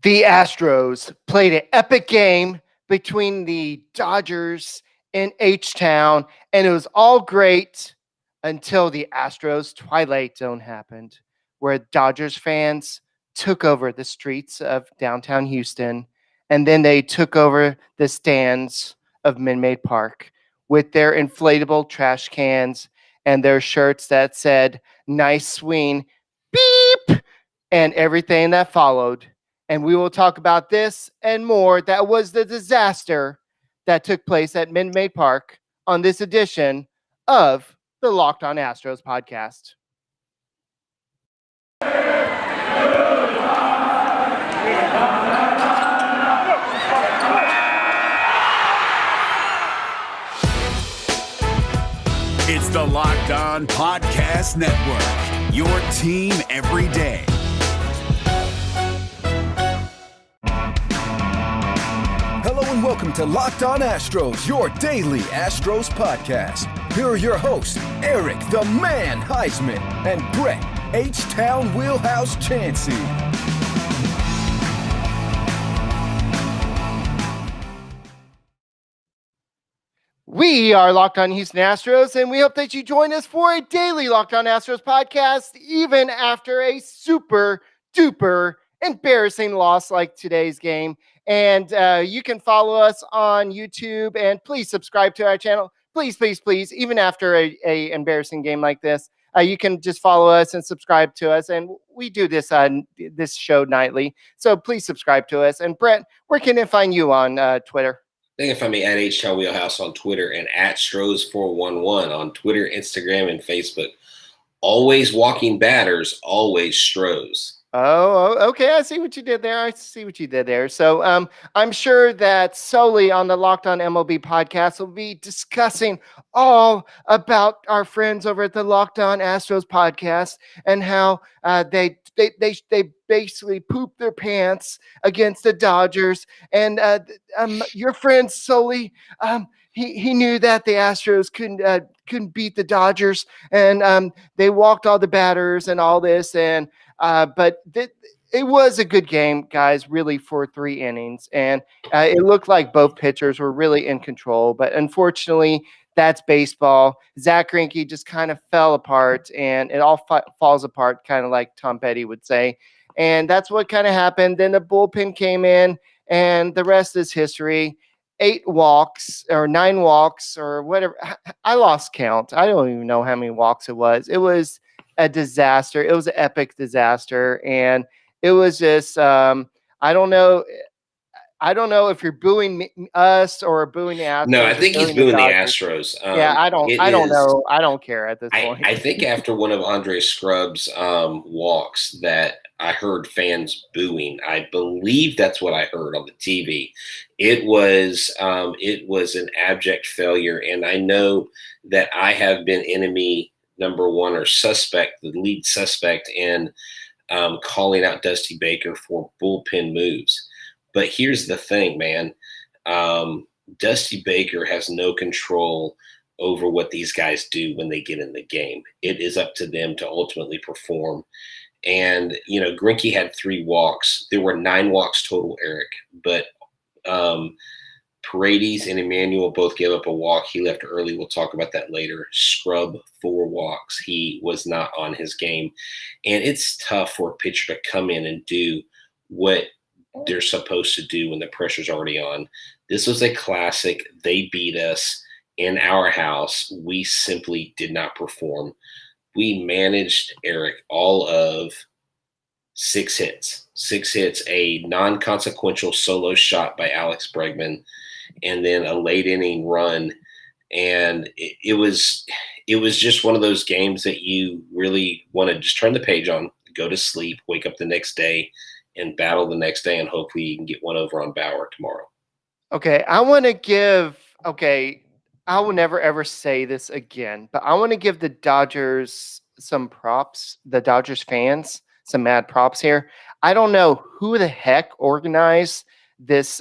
The Astros played an epic game between the Dodgers in H-Town, and it was all great until the Astros Twilight Zone happened, where Dodgers fans took over the streets of downtown Houston, and then they took over the stands of Minute Park with their inflatable trash cans and their shirts that said, "Nice swing, beep," and everything that followed. And we will talk about this and more. That was the disaster that took place at Minute Park on this edition of the Locked On Astros podcast. It's the Locked On Podcast Network, your team every day. Hello and welcome to Locked On Astros, your daily Astros podcast. Here are your hosts, Eric the Man Heisman and Brett H-Town Wheelhouse Chansey. We are Locked On Houston Astros, and we hope that you join us for a daily Locked On Astros podcast, even after a super duper embarrassing loss like today's game. And you can follow us on YouTube, and please subscribe to our channel. Please, please, please, even after a embarrassing game like this, you can just follow us and subscribe to us. And we do this this show nightly, so please subscribe to us. And Brett, where can they find you on Twitter? They can find me at H-Town Wheelhouse on Twitter and at Stros411 on Twitter, Instagram, and Facebook. Always walking batters, always Stros. Oh, okay. I see what you did there. So I'm sure that solely on the Locked On MLB podcast, we'll be discussing all about our friends over at the Locked On Astros podcast and how they basically pooped their pants against the Dodgers. And your friend solely, he knew that the Astros couldn't beat the Dodgers, and they walked all the batters and all this, and but it was a good game, guys, really, for 3 innings. And it looked like both pitchers were really in control. But unfortunately, that's baseball. Zack Greinke just kind of fell apart, and it all falls apart, kind of like Tom Petty would say. And that's what kind of happened. Then the bullpen came in, and the rest is history. 8 walks or 9 walks or whatever. I lost count. I don't even know how many walks it was. It was a disaster. It was an epic disaster, and it was just I don't know if you're booing us or booing the Astros. No, I think he's booing the Astros. I don't know. I don't care at this point. I think after one of Andre Scrubb's walks that I heard fans booing. I believe that's what I heard on the TV. It was an abject failure, and I know that I have been enemy number one or suspect, the lead suspect in calling out Dusty Baker for bullpen moves. But here's the thing, man. Dusty Baker has no control over what these guys do when they get in the game. It is up to them to ultimately perform. And, Greinke had 3 walks. There were 9 walks total, Eric. But Paredes and Emmanuel both gave up a walk. He left early. We'll talk about that later. Scrub 4 walks. He was not on his game. And it's tough for a pitcher to come in and do what they're supposed to do when the pressure's already on. This was a classic. They beat us in our house. We simply did not perform. We managed, Eric, all of 6 hits. 6 hits, a non-consequential solo shot by Alex Bregman, and then a late inning run. And it was just one of those games that you really want to just turn the page on, go to sleep, wake up the next day, and battle the next day, and hopefully you can get one over on Bauer tomorrow. Okay, I will never, ever say this again, but I want to give the Dodgers some props, the Dodgers fans, some mad props here. I don't know who the heck organized this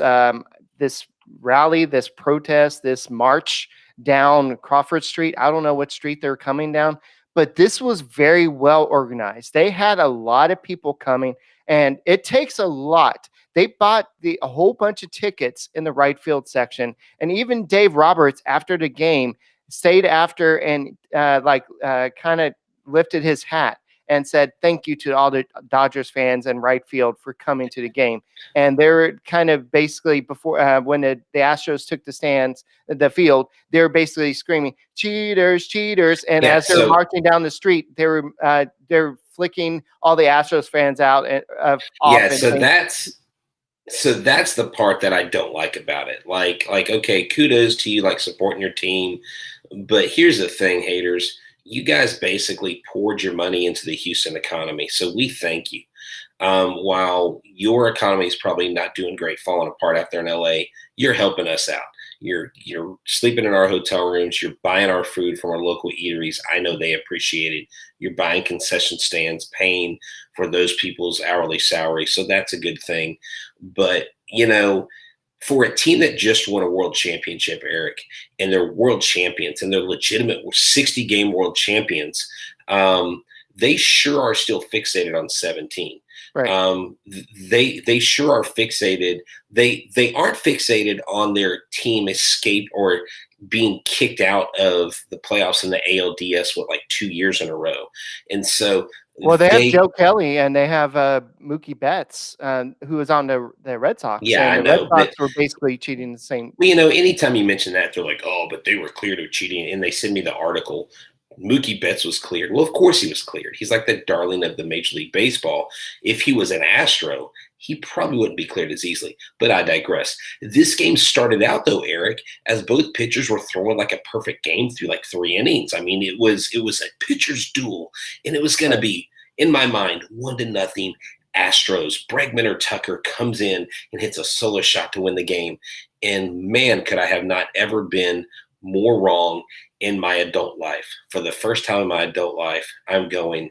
this rally, this protest, this march down Crawford Street. I don't know what street they're coming down, but this was very well organized. They had a lot of people coming And it takes a lot. They bought a whole bunch of tickets in the right field section. And even Dave Roberts, after the game, stayed after and kind of lifted his hat and said thank you to all the Dodgers fans and right field for coming to the game. And they're kind of basically before when the Astros took the field, they were basically screaming cheaters, cheaters. And as they're marching down the street, they're flicking all the Astros fans out off. Yeah, so that's the part that I don't like about it. Like, okay, kudos to you, like supporting your team. But here's the thing, haters. You guys basically poured your money into the Houston economy. So we thank you. While your economy is probably not doing great, falling apart out there in LA, you're helping us out. You're sleeping in our hotel rooms. You're buying our food from our local eateries. I know they appreciate it. You're buying concession stands, paying for those people's hourly salary. So that's a good thing. But, for a team that just won a world championship, Eric, and they're world champions and they're legitimate 60-game world champions, they sure are still fixated on 17. Right. They sure are fixated. They aren't fixated on their team escape or being kicked out of the playoffs in the ALDS 2 years in a row. And so they have Joe Kelly and they have Mookie Betts, who is on the Red Sox. Yeah, and the Red Sox were basically cheating the same. Well, anytime you mention that, they're like, oh, but they were cleared of cheating. And they send me the article. Mookie Betts was cleared. Well, of course he was cleared. He's like the darling of the Major League Baseball. If he was an Astro, he probably wouldn't be cleared as easily. But I digress. This game started out, though, Eric, as both pitchers were throwing like a perfect game through 3 innings. I mean, it was a pitcher's duel, and it was going to be, in my mind, 1-0 Astros. Bregman or Tucker comes in and hits a solo shot to win the game. And man, could I have not ever been more wrong in my adult life. For the first time in my adult life, I'm going.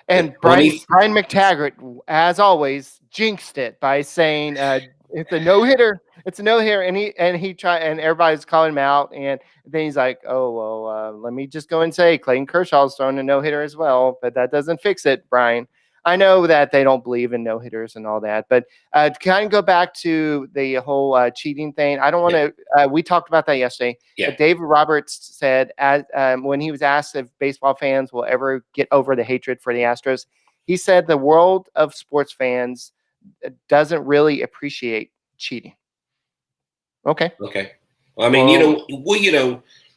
And Brian McTaggart, as always, jinxed it by saying it's a no-hitter. It's a no-hitter, and he tried, and everybody's calling him out, and then he's like, "Oh well, let me just go and say Clayton Kershaw's throwing a no-hitter as well, but that doesn't fix it, Brian." I know that they don't believe in no-hitters and all that, but to kind of go back to the whole cheating thing, I don't want to we talked about that yesterday. Yeah. David Roberts said when he was asked if baseball fans will ever get over the hatred for the Astros, he said the world of sports fans doesn't really appreciate cheating. Okay. Well, I mean,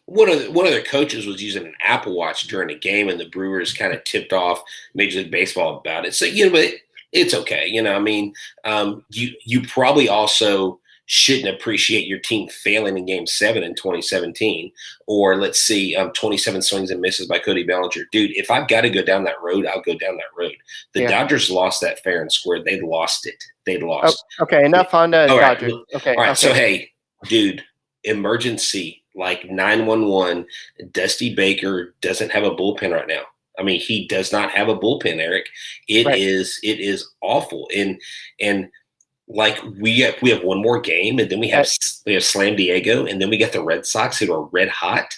one of their coaches was using an Apple Watch during a game, and the Brewers kind of tipped off Major League Baseball about it. So, but it's okay. You probably also shouldn't appreciate your team failing in Game 7 in 2017, or let's see, 27 swings and misses by Cody Bellinger. Dude, if I've got to go down that road, I'll go down that road. The Dodgers lost that fair and square. They lost it. They lost. Oh, okay, enough on the Dodgers. Okay. All right. So, hey, dude, emergency. 911, Dusty Baker doesn't have a bullpen right now. I mean, he does not have a bullpen, Eric. It is awful. And we have one more game, and then we have Slam Diego, and then we got the Red Sox who are red hot.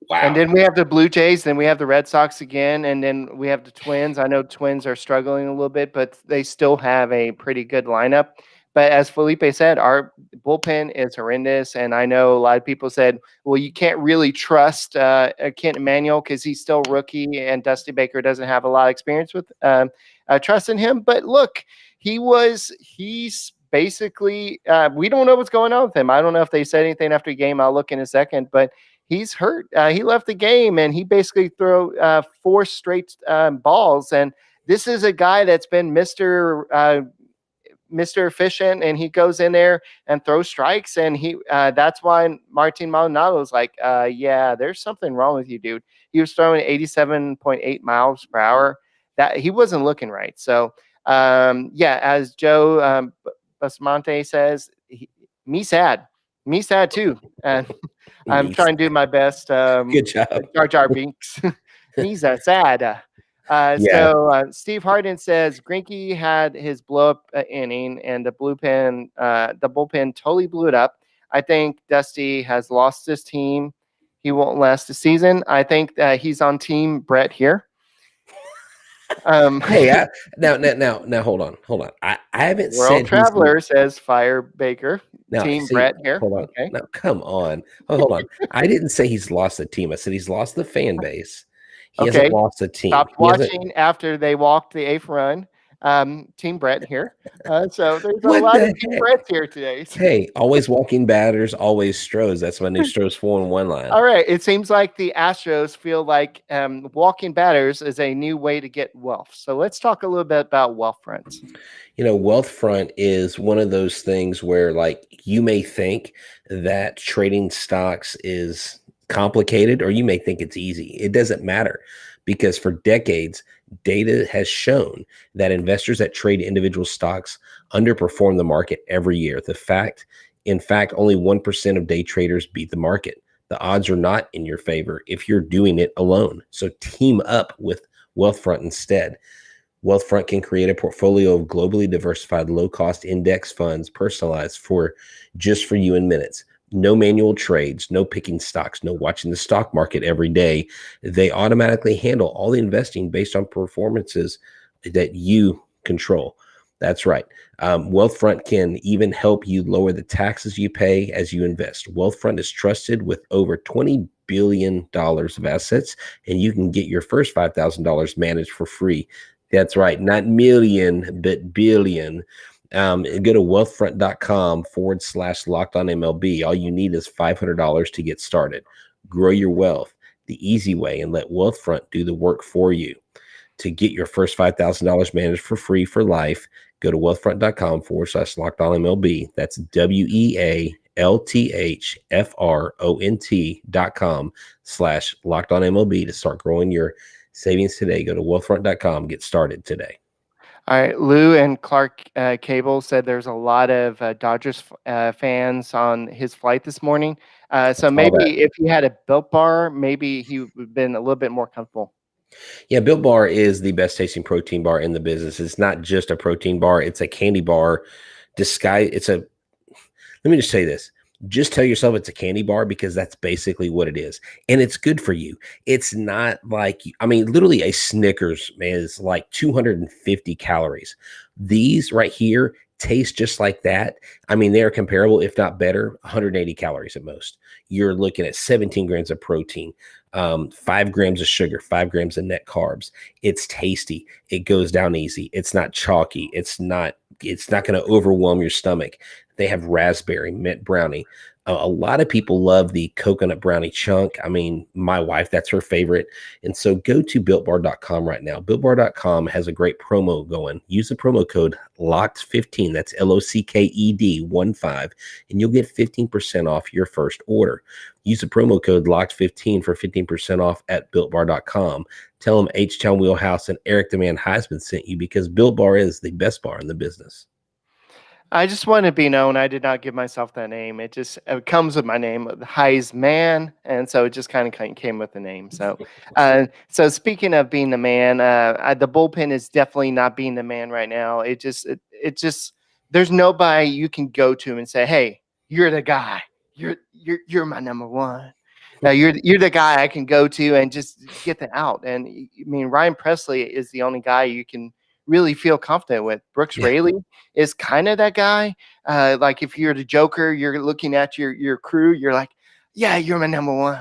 Wow. And then we have the Blue Jays, then we have the Red Sox again, and then we have the Twins. I know Twins are struggling a little bit, but they still have a pretty good lineup. But as Felipe said, our bullpen is horrendous. And I know a lot of people said, well, you can't really trust Kent Emanuel because he's still rookie and Dusty Baker doesn't have a lot of experience with trusting him. But look, he's basically, we don't know what's going on with him. I don't know if they said anything after the game. I'll look in a second, but he's hurt. He left the game and he basically threw 4 straight balls. And this is a guy that's been Mr. Efficient, and he goes in there and throws strikes, and that's why Martin Maldonado was like, yeah, there's something wrong with you, dude. He was throwing 87.8 miles per hour. That he wasn't looking right. So as Joe Bustamante says, me sad too. And I'm trying to do my best. Good job, Jar Jar Binks. He's sad. So Steve Harden says Greinke had his blow up inning, and the bullpen totally blew it up. I think Dusty has lost his team. He won't last the season. I think he's on team Brett here. Hey, now, hold on. I haven't World said he's Traveler says fire Baker. now. Team See, Brett here. hold on. Okay. Now, come on. Hold on. I didn't say he's lost the team. I said he's lost the fan base. He hasn't Okay. lost the team. Stopped He hasn't. watching after they walked the eighth run. Team Brett here. So there's a What lot of the Team heck? Bretts here today. Hey, always walking batters, always Stros. That's my new Stros 4-in-1 line. All right. It seems like the Astros feel like walking batters is a new way to get wealth. So let's talk a little bit about wealth fronts. Wealth front is one of those things where, like, you may think that trading stocks is complicated, or you may think it's easy. It doesn't matter, because for decades, data has shown that investors that trade individual stocks underperform the market every year. In fact, only 1% of day traders beat the market. The odds are not in your favor if you're doing it alone. So team up with Wealthfront instead. Wealthfront can create a portfolio of globally diversified, low-cost index funds personalized for you in minutes. No manual trades, no picking stocks, no watching the stock market every day. They automatically handle all the investing based on performances that you control. That's right. Wealthfront can even help you lower the taxes you pay as you invest. Wealthfront is trusted with over $20 billion of assets, and you can get your first $5,000 managed for free. That's right. Not million, but billion. Go to wealthfront.com/lockedonmlb. All you need is $500 to get started. Grow your wealth the easy way and let Wealthfront do the work for you. To get your first $5,000 managed for free for life, go to wealthfront.com/lockedonmlb. That's wealthfront.com/lockedonmlb to start growing your savings today. Go to wealthfront.com. Get started today. All right. Lou and Clark Cable said there's a lot of Dodgers fans on his flight this morning. So maybe if he had a Built Bar, maybe he would have been a little bit more comfortable. Yeah, Built Bar is the best tasting protein bar in the business. It's not just a protein bar, it's a candy bar disguise. Let me just say this. Just tell yourself it's a candy bar, because that's basically what it is. And it's good for you. It's not like, literally a Snickers, man, is like 250 calories. These right here taste just like that. They're comparable, if not better, 180 calories at most. You're looking at 17 grams of protein, 5 grams of sugar, 5 grams of net carbs. It's tasty. It goes down easy. It's not chalky. It's not going to overwhelm your stomach. They have raspberry, mint brownie. A lot of people love the coconut brownie chunk. My wife, that's her favorite. And so go to builtbar.com right now. Builtbar.com has a great promo going. Use the promo code LOCKED15. That's LOCKED15, and you'll get 15% off your first order. Use the promo code LOCKED15 for 15% off at builtbar.com. Tell them H-Town Wheelhouse and Eric the Man Heisman sent you, because Built Bar is the best bar in the business. I just want to be known. I did not give myself that name. It just comes with my name, Heisman, and so it just kind of came with the name. So, so speaking of being the man, the bullpen is definitely not being the man right now. It just there's nobody you can go to and say, "Hey, you're the guy. You're my number one. You're the guy I can go to and just get the out." And Ryan Presley is the only guy you can really feel confident with. Brooks Raley is kind of that guy. Like if you're the Joker, you're looking at your crew, you're like, yeah, you're my number one.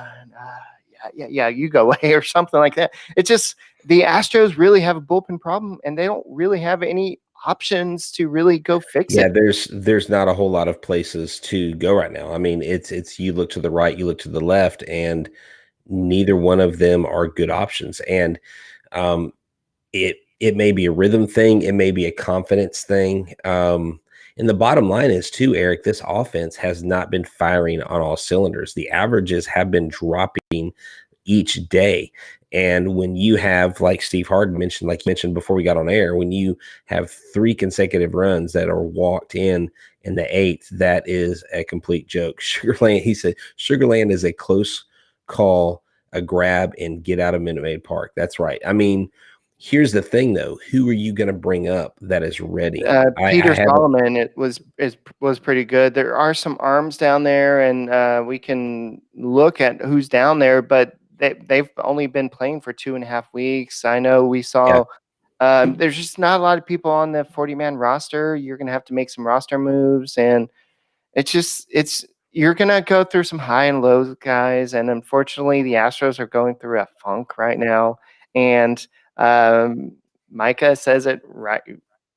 Yeah, you go away or something like that. It's just the Astros really have a bullpen problem, and they don't really have any options to really go fix it. There's not a whole lot of places to go right now. It's you look to the right, you look to the left, and neither one of them are good options. And it may be a rhythm thing, it may be a confidence thing. And the bottom line is too, Eric, this offense has not been firing on all cylinders. The averages have been dropping each day. And when you have, like Steve Harden mentioned, like you mentioned before we got on air, when you have 3 consecutive runs that are walked in the 8th, that is a complete joke. Sugarland, he said, Sugarland is a close call, a grab, and get out of Minute Maid Park. That's right. Here's the thing, though. Who are you going to bring up that is ready? Peter Solomon was pretty good. There are some arms down there, and we can look at who's down there, but they've only been playing for 2.5 weeks. I know we saw There's just not a lot of people on the 40-man roster. You're going to have to make some roster moves, and it's you're going to go through some high and lows, guys. And unfortunately, the Astros are going through a funk right now. And Micah says it right.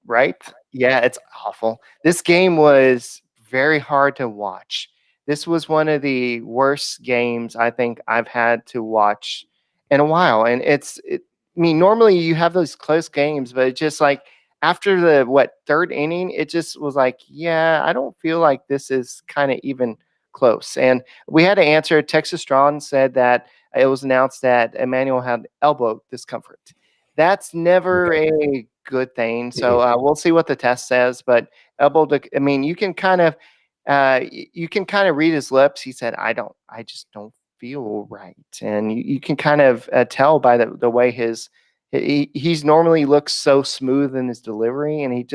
Right? Yeah, it's awful. This game was very hard to watch. This was one of the worst games I think I've had to watch in a while. And I mean, normally you have those close games, but it's just like after the third inning, it just was like, yeah, I don't feel like this is kind of even close. And we had to answer. Texas Strong said that it was announced that Emmanuel had elbow discomfort. That's never a good thing. So we'll see what the test says. But I mean, you can kind of read his lips. He said, I just don't feel right. And you can kind of tell by the way he's normally looks so smooth in his delivery. And you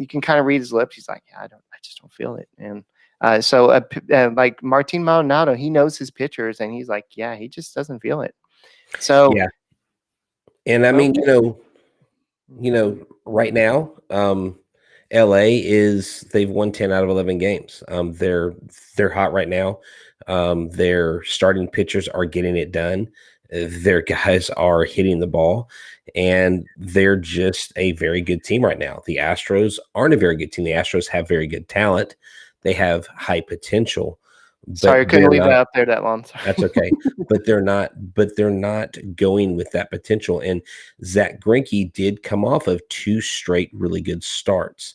can kind of read his lips. He's like, yeah, I just don't feel it. And like Martin Maldonado, he knows his pitchers and he's like, yeah, he just doesn't feel it. So, yeah. And I mean, right now, LA they've won 10 out of 11 games. They're hot right now. Their starting pitchers are getting it done. Their guys are hitting the ball, and they're just a very good team right now. The Astros aren't a very good team. The Astros have very good talent. They have high potential. Sorry, I couldn't leave it out there that long. Sorry. That's okay. But they're not going with that potential. And Zack Greinke did come off of 2 straight really good starts.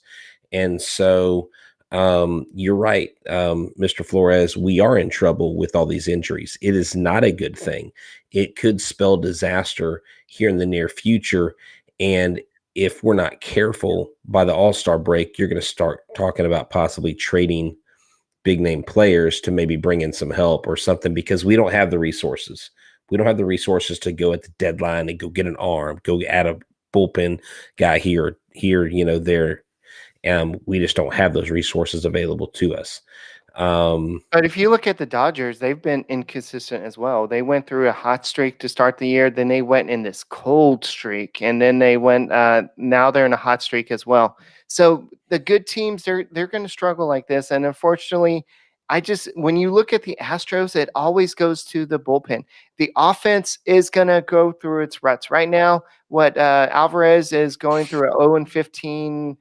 And so you're right, Mr. Flores, we are in trouble with all these injuries. It is not a good thing. It could spell disaster here in the near future. And if we're not careful by the All-Star break, you're going to start talking about possibly trading big name players to maybe bring in some help or something, because we don't have the resources. We don't have the resources to go at the deadline and go get an arm, go add a bullpen guy here, there. We just don't have those resources available to us. But if you look at the Dodgers, they've been inconsistent as well. They went through a hot streak to start the year, then they went in this cold streak, and then they went. Now they're in a hot streak as well. So the good teams, they're going to struggle like this, and unfortunately, when you look at the Astros, it always goes to the bullpen. The offense is going to go through its ruts right now. Alvarez is going through an 0-15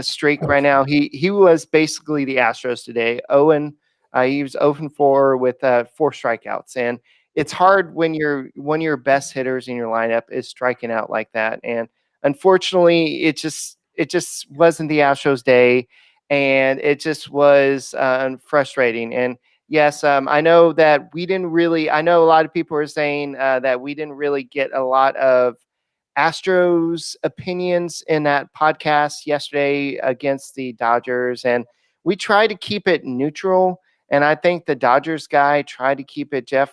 streak right now. He was basically the Astros today. He was 0-4 with 4 strikeouts, and it's hard when one of your best hitters in your lineup is striking out like that. And unfortunately, it just wasn't the Astros day, and it just was frustrating. And yes, I know that we didn't really. I know a lot of people are saying that we didn't really get a lot of Astros opinions in that podcast yesterday against the Dodgers, and we tried to keep it neutral. And I think the Dodgers guy tried to keep it. Jeff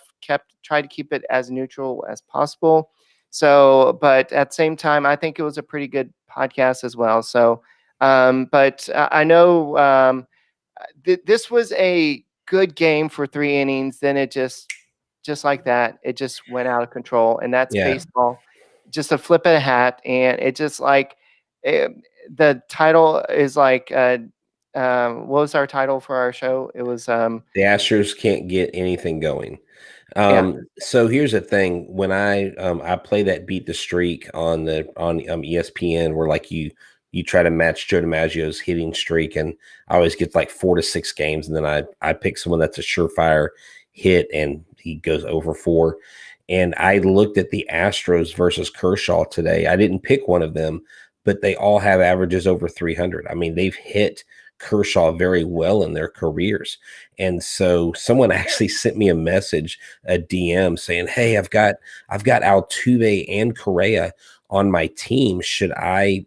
tried to keep it as neutral as possible. So, but at the same time, I think it was a pretty good podcast as well. So, but I know this was a good game for 3 innings. Then it just like that, it just went out of control, and that's baseball. Just a flip of a hat, and it just like the title is like what was our title for our show? It was the Astros can't get anything going. So here's the thing: when I play that beat the streak on ESPN, where like you try to match Joe DiMaggio's hitting streak, and I always get like 4 to 6 games, and then I pick someone that's a surefire hit, and he goes over 4. And I looked at the Astros versus Kershaw today. I didn't pick one of them, but they all have averages over 300. I mean, they've hit Kershaw very well in their careers. And so someone actually sent me a message, a DM saying, hey, I've got Altuve and Correa on my team. Should I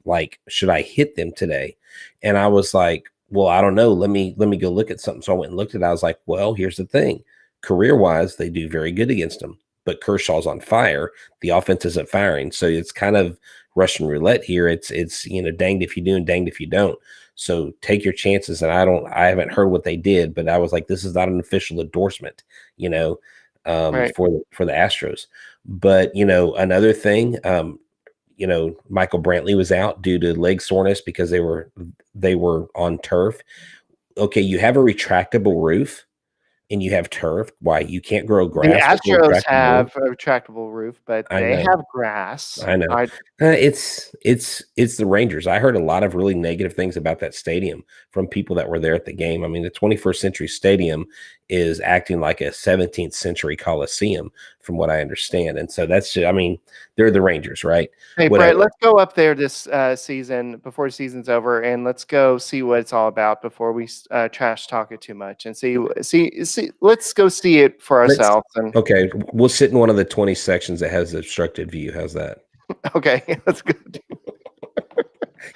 hit them today? And I was like, well, I don't know. Let me go look at something. So I went and looked at it. I was like, well, here's the thing. Career-wise, they do very good against them. But Kershaw's on fire. The offense isn't firing. So it's kind of Russian roulette here. It's danged if you do and danged if you don't. So take your chances. And I haven't heard what they did, but I was like, this is not an official endorsement, right, for the Astros. But another thing, Michael Brantley was out due to leg soreness because they were on turf. Okay, you have a retractable roof and you have turf. Why? You can't grow The grass with a Astros retractable roof? have a retractable roof, but I they know. have grass. I know. It's the Rangers. I heard a lot of really negative things about that stadium from people that were there at the game. I mean, the 21st Century Stadium is acting like a 17th century Coliseum, from what I understand. And so that's just, I mean, they're the Rangers, right? Hey, Whatever. Brett, let's go up there this season before the season's over, and let's go see what it's all about before we trash talk it too much, and see. Let's go see it for Let's ourselves. And okay. We'll sit in one of the 20 sections that has the obstructed view. How's that? okay, let's go.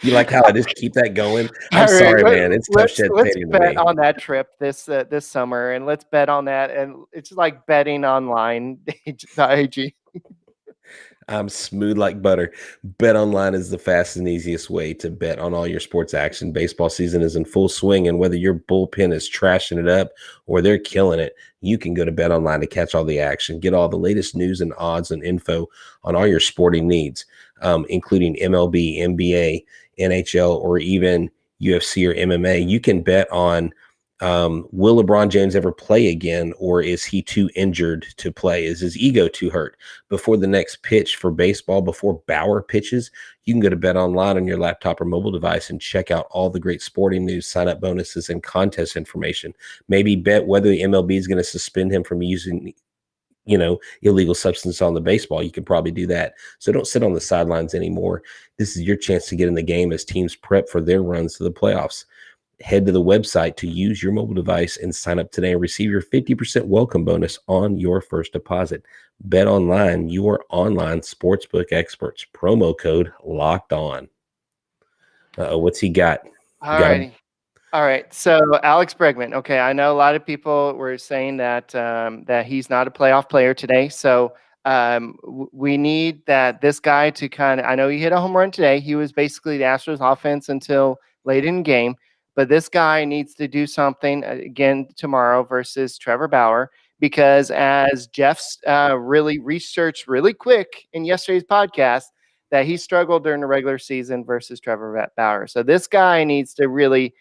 You like how I just keep that going? I'm All right, sorry, man. It's tough let's shed stadium to bet me. on that trip this summer, and let's bet on that. And it's like betting online. IG. I'm smooth like butter. BetOnline is the fastest and easiest way to bet on all your sports action. Baseball season is in full swing, and whether your bullpen is trashing it up or they're killing it, you can go to BetOnline to catch all the action. Get all the latest news and odds and info on all your sporting needs, including MLB, NBA, NHL, or even UFC or MMA. You can bet on will LeBron James ever play again, or is he too injured to play? Is his ego too hurt? Before the next pitch for baseball, before Bauer pitches, you can go to BetOnline on your laptop or mobile device and check out all the great sporting news, sign-up bonuses, and contest information. Maybe bet whether the MLB is going to suspend him from using illegal substance on the baseball. You could probably do that. So don't sit on the sidelines anymore. This is your chance to get in the game as teams prep for their runs to the playoffs. Head to the website to use your mobile device and sign up today and receive your 50% welcome bonus on your first deposit. BetOnline, your online sportsbook experts. Promo code locked on. What's he got? All righty. All right. So Alex Bregman. Okay, I know a lot of people were saying that that he's not a playoff player today. So we need this guy to kind of. I know he hit a home run today. He was basically the Astros offense until late in the game. But this guy needs to do something again tomorrow versus Trevor Bauer, because as Jeff's really researched really quick in yesterday's podcast, that he struggled during the regular season versus Trevor Bauer. So this guy needs to really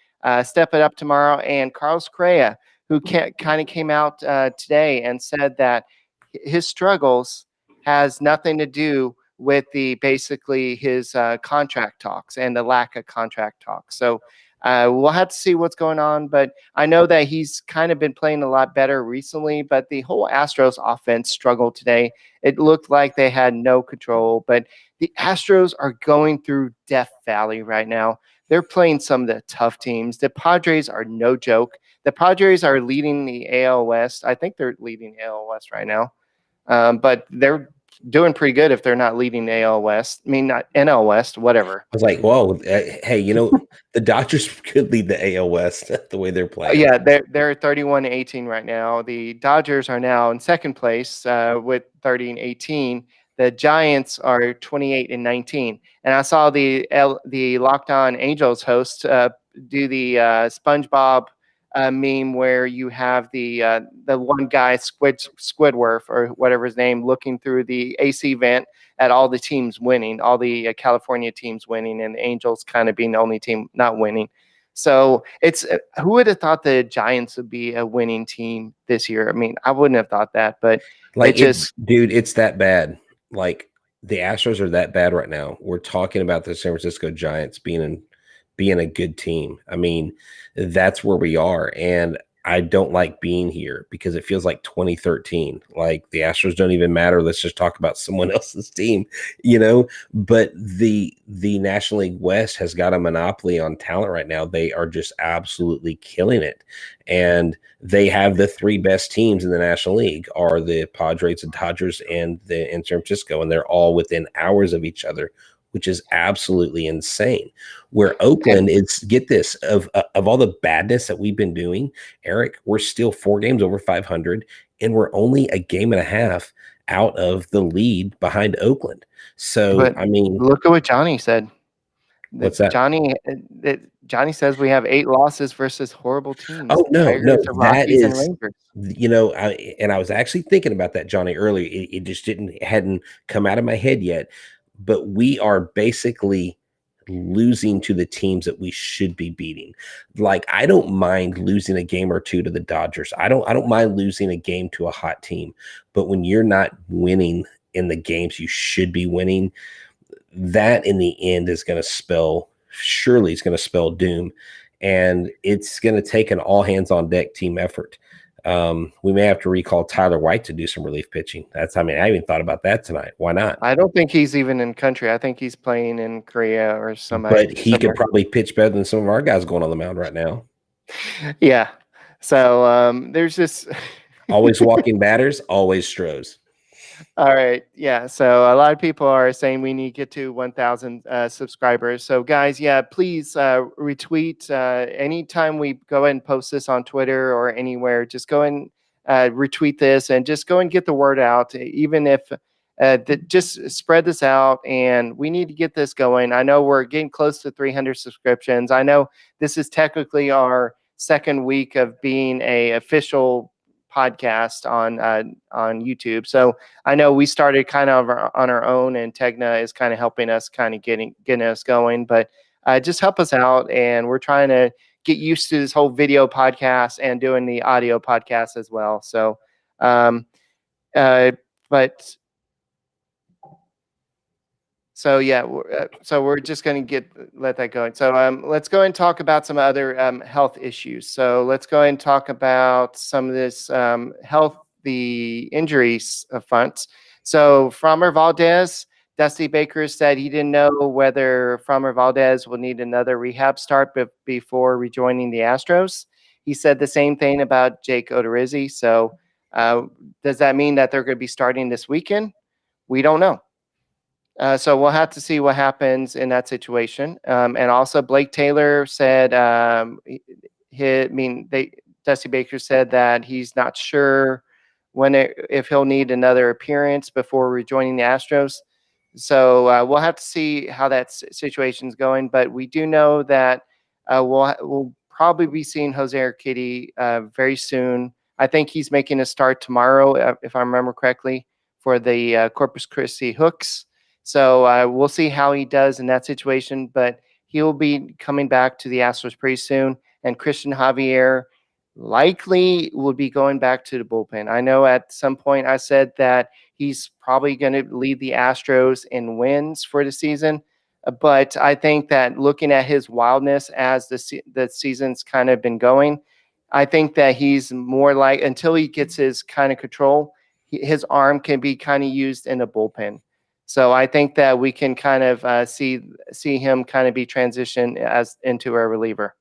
step it up tomorrow. And Carlos Correa, who kind of came out today and said that his struggles has nothing to do with basically his contract talks and the lack of contract talks. So we'll have to see what's going on, but I know that he's kind of been playing a lot better recently, but the whole Astros offense struggled today. It looked like they had no control, but the Astros are going through Death Valley right now. They're playing some of the tough teams. The Padres are no joke. The Padres are leading the AL West. I think they're leading AL West right now, but they're doing pretty good if they're not leading the AL West. I mean, not NL West, whatever. I was like, whoa, hey, the Dodgers could lead the AL West the way they're playing. Yeah, they're 31-18 right now. The Dodgers are now in second place with 30-18. The Giants are 28-19. And I saw the Locked On Angels host do the SpongeBob meme where you have the one guy Squidward or whatever his name looking through the AC vent at all the teams winning, all the California teams winning, and the Angels kind of being the only team not winning. So it's who would have thought the Giants would be a winning team this year? I mean, I wouldn't have thought that, but dude, it's that bad. Like the Astros are that bad right now. We're talking about the San Francisco Giants being a good team. I mean, that's where we are. And I don't like being here because it feels like 2013. Like the Astros don't even matter. Let's just talk about someone else's team, But the National League West has got a monopoly on talent right now. They are just absolutely killing it. And they have the three best teams in the National League are the Padres, the Dodgers, and the in San Francisco. And they're all within hours of each other, which is absolutely insane. Where Oakland is, get this, of all the badness that we've been doing, Eric, we're still 4 games over 500, and we're only a game and a half out of the lead behind Oakland. So, but I mean, look at what Johnny said. What's that? Johnny says we have 8 losses versus horrible teams. Oh, no, that is, and I was actually thinking about that, Johnny, earlier. It just hadn't come out of my head yet. but we are basically losing to the teams that we should be beating. Like, I don't mind losing a game or two to the Dodgers. I don't mind losing a game to a hot team, but when you're not winning in the games you should be winning, that in the end is going to spell doom. And it's going to take an all hands on deck team effort. We may have to recall Tyler White to do some relief pitching. I even thought about that tonight. Why not? I don't think he's even in country. I think he's playing in Korea or somewhere. But he could probably pitch better than some of our guys going on the mound right now. Yeah. So there's just always walking batters, always Stros. All right. Yeah. So a lot of people are saying we need to get to 1,000 subscribers. So guys, yeah, please retweet anytime we go ahead and post this on Twitter or anywhere. Just go and retweet this and just go and get the word out. Even if just spread this out, and we need to get this going. I know we're getting close to 300 subscriptions. I know this is technically our second week of being a official podcast on YouTube. So I know we started kind of on our own, and Tegna is kind of helping us kind of getting us going, but just help us out. And we're trying to get used to this whole video podcast and doing the audio podcast as well. So, so yeah, we're just going to let that go. So let's go and talk about some other health issues. So let's go and talk about some of this the injuries fronts. So Framber Valdez, Dusty Baker said he didn't know whether Framber Valdez will need another rehab start before rejoining the Astros. He said the same thing about Jake Odorizzi. So does that mean that they're going to be starting this weekend? We don't know. So we'll have to see what happens in that situation. And also Blake Taylor said, Dusty Baker said that he's not sure if he'll need another appearance before rejoining the Astros. So we'll have to see how that situation's going. But we do know that we'll probably be seeing Jose Urquidy very soon. I think he's making a start tomorrow, if I remember correctly, for the Corpus Christi Hooks. So we'll see how he does in that situation, but he will be coming back to the Astros pretty soon. And Christian Javier likely will be going back to the bullpen. I know at some point I said that he's probably going to lead the Astros in wins for the season, but I think that looking at his wildness as the season's kind of been going, I think that he's more like, until he gets his kind of control, his arm can be kind of used in a bullpen. So I think that we can kind of see him kind of be transitioned into a reliever.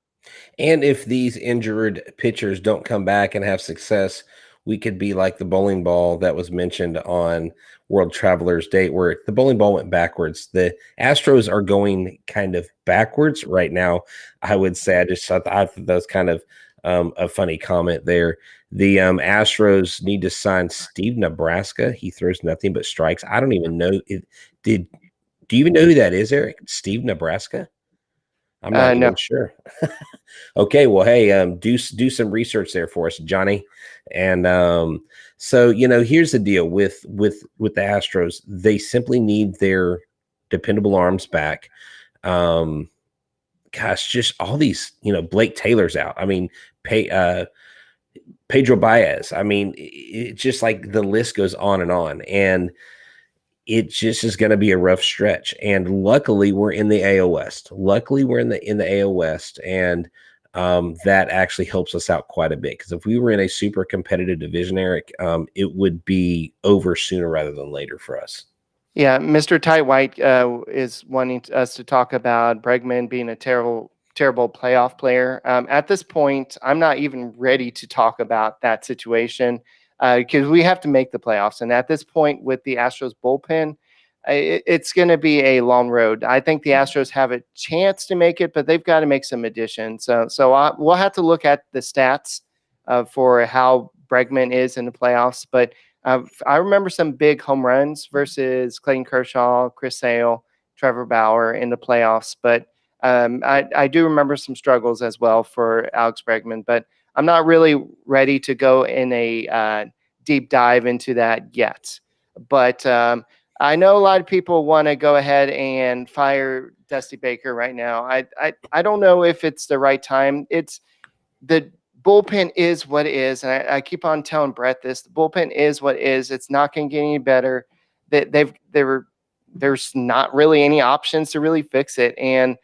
And if these injured pitchers don't come back and have success, we could be like the bowling ball that was mentioned on World Travelers Day, where the bowling ball went backwards. The Astros are going kind of backwards right now, I would say. I thought that was kind of a funny comment there. The Astros need to sign Steve Nebraska. He throws nothing but strikes. I don't even know. Do you even know who that is, Eric? Steve Nebraska? I'm not even sure. Okay, well, hey, do some research there for us, Johnny. And so here's the deal with the Astros. They simply need their dependable arms back. Gosh, just all these, Blake Taylor's out. I mean, Pedro Baez. I mean, it's just like the list goes on. And it just is going to be a rough stretch. And luckily we're in the AL West. In the AL West. And that actually helps us out quite a bit. Because if we were in a super competitive division, Eric, it would be over sooner rather than later for us. Yeah, Mr. Tight White is wanting us to talk about Bregman being a terrible playoff player. At this point, I'm not even ready to talk about that situation because we have to make the playoffs. And at this point, with the Astros bullpen, it's going to be a long road. I think the Astros have a chance to make it, but they've got to make some additions. So we'll have to look at the stats for how Bregman is in the playoffs. But I remember some big home runs versus Clayton Kershaw, Chris Sale, Trevor Bauer in the playoffs. But I do remember some struggles as well for Alex Bregman. But I'm not really ready to go in a deep dive into that yet. But I know a lot of people want to go ahead and fire Dusty Baker right now. I don't know if it's the right time. It's the bullpen is what it is, and I keep on telling Brett this. The bullpen is what it is. It's not going to get any better. There's not really any options to really fix it, and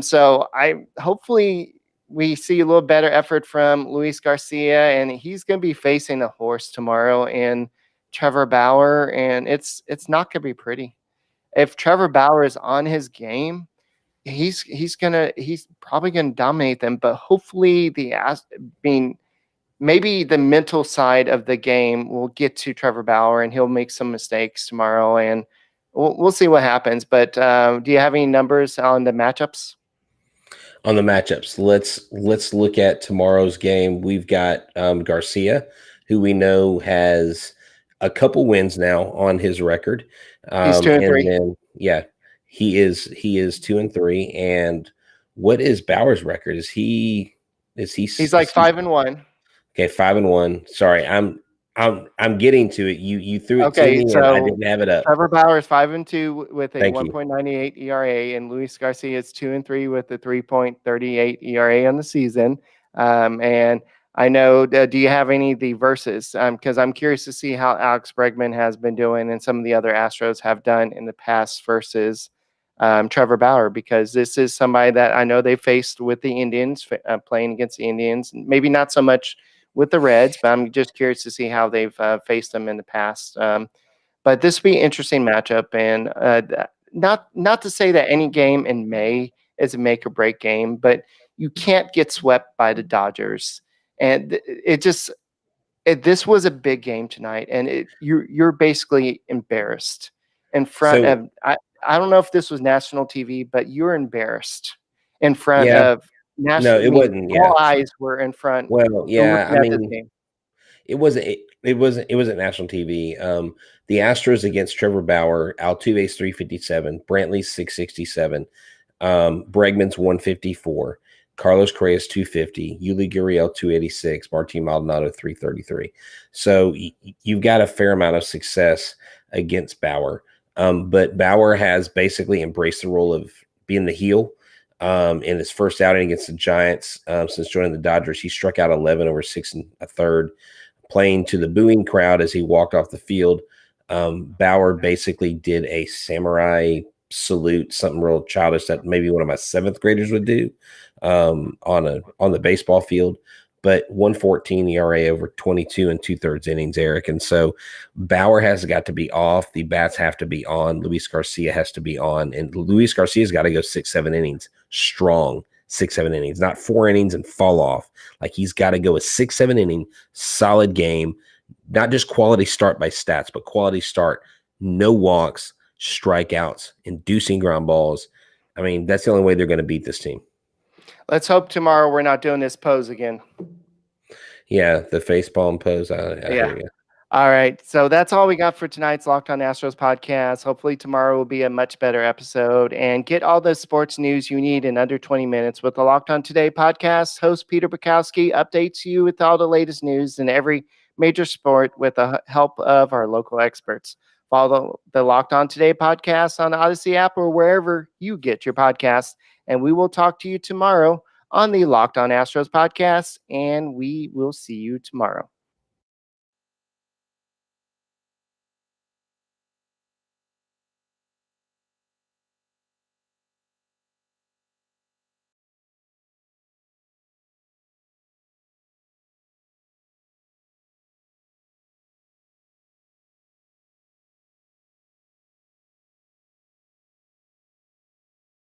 so I hopefully we see a little better effort from Luis Garcia, and he's going to be facing a horse tomorrow and Trevor Bauer, and it's not going to be pretty. If Trevor Bauer is on his game, he's probably gonna dominate them, but hopefully maybe the mental side of the game will get to Trevor Bauer and he'll make some mistakes tomorrow, and we'll see what happens. But do you have any numbers on the matchups? On the matchups, let's look at tomorrow's game. We've got Garcia, who we know has a couple wins now on his record. He's 2-3. Then he is 2-3. And what is Bauer's record? He's like 5-1. Okay, 5-1. Sorry, I'm getting to it. You threw it to me, so and I didn't have it up. Trevor Bauer is 5-2 with a 1.98 ERA, and Luis Garcia is 2-3 with a 3.38 ERA on the season. And I know, do you have any of the verses? Because I'm curious to see how Alex Bregman has been doing and some of the other Astros have done in the past versus Trevor Bauer, because this is somebody that I know they faced with the Indians, playing against the Indians. Maybe not so much with the Reds, but I'm just curious to see how they've faced them in the past. But this will be an interesting matchup, and not to say that any game in May is a make or break game, but you can't get swept by the Dodgers. And this was a big game tonight, and you're basically embarrassed in front of. I don't know if this was national TV, but you're embarrassed in front of national. No, it wasn't. All eyes were in front. Well, yeah, I mean, it wasn't national TV. The Astros against Trevor Bauer, Altuve's 357, Brantley's 667, Bregman's 154. Carlos Correa's 250, Yuli Gurriel 286, Martin Maldonado 333. So you've got a fair amount of success against Bauer. But Bauer has basically embraced the role of being the heel. In his first outing against the Giants since joining the Dodgers, he struck out 11 over 6 1/3, playing to the booing crowd as he walked off the field. Bauer basically did a samurai salute, something real childish that maybe one of my 7th graders would do on the baseball field. But 1.14 ERA over 22 2/3 innings, Eric. And so Bauer has got to be off. The bats have to be on. Luis Garcia has to be on. And Luis Garcia's got to go 6-7 innings strong, 6-7 innings, not 4 innings and fall off. Like, he's got to go a 6-7 inning, solid game, not just quality start by stats, but quality start, no walks, strikeouts, inducing ground balls. I mean, that's the only way they're going to beat this team. Let's hope tomorrow we're not doing this pose again. Yeah, the facepalm pose. I hear you. All right. So that's all we got for tonight's Locked On Astros podcast. Hopefully tomorrow will be a much better episode, and get all the sports news you need in under 20 minutes with the Locked On Today podcast. Host Peter Bukowski updates you with all the latest news in every major sport with the help of our local experts. Follow the Locked On Today podcast on the Odyssey app or wherever you get your podcasts. And we will talk to you tomorrow on the Locked On Astros podcast, and we will see you tomorrow.